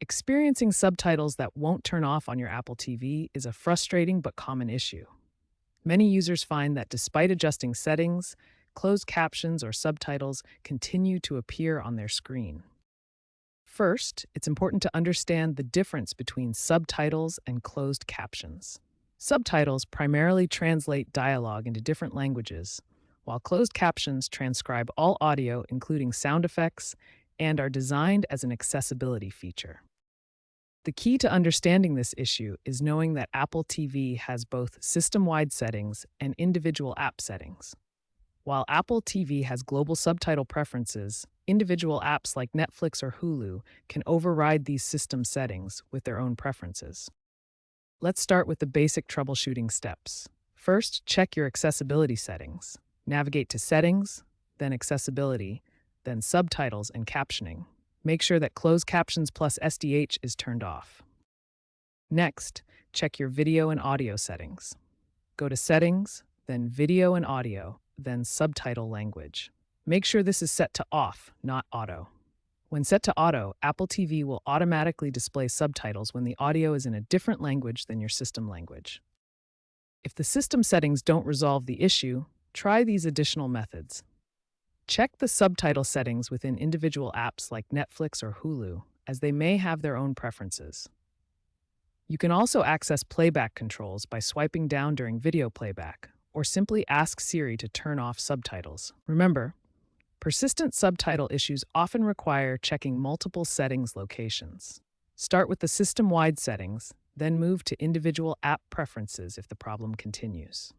Experiencing subtitles that won't turn off on your Apple TV is a frustrating but common issue. Many users find that despite adjusting settings, closed captions or subtitles continue to appear on their screen. First, it's important to understand the difference between subtitles and closed captions. Subtitles primarily translate dialogue into different languages, while closed captions transcribe all audio, including sound effects, and are designed as an accessibility feature. The key to understanding this issue is knowing that Apple TV has both system-wide settings and individual app settings. While Apple TV has global subtitle preferences, individual apps like Netflix or Hulu can override these system settings with their own preferences. Let's start with the basic troubleshooting steps. First, check your accessibility settings. Navigate to Settings, then Accessibility, then Subtitles and Captioning. Make sure that Closed Captions plus SDH is turned off. Next, check your video and audio settings. Go to Settings, then Video and Audio, then Subtitle Language. Make sure this is set to Off, not Auto. When set to Auto, Apple TV will automatically display subtitles when the audio is in a different language than your system language. If the system settings don't resolve the issue, try these additional methods. Check the subtitle settings within individual apps like Netflix or Hulu, as they may have their own preferences. You can also access playback controls by swiping down during video playback, or simply ask Siri to turn off subtitles. Remember, persistent subtitle issues often require checking multiple settings locations. Start with the system-wide settings, then move to individual app preferences if the problem continues.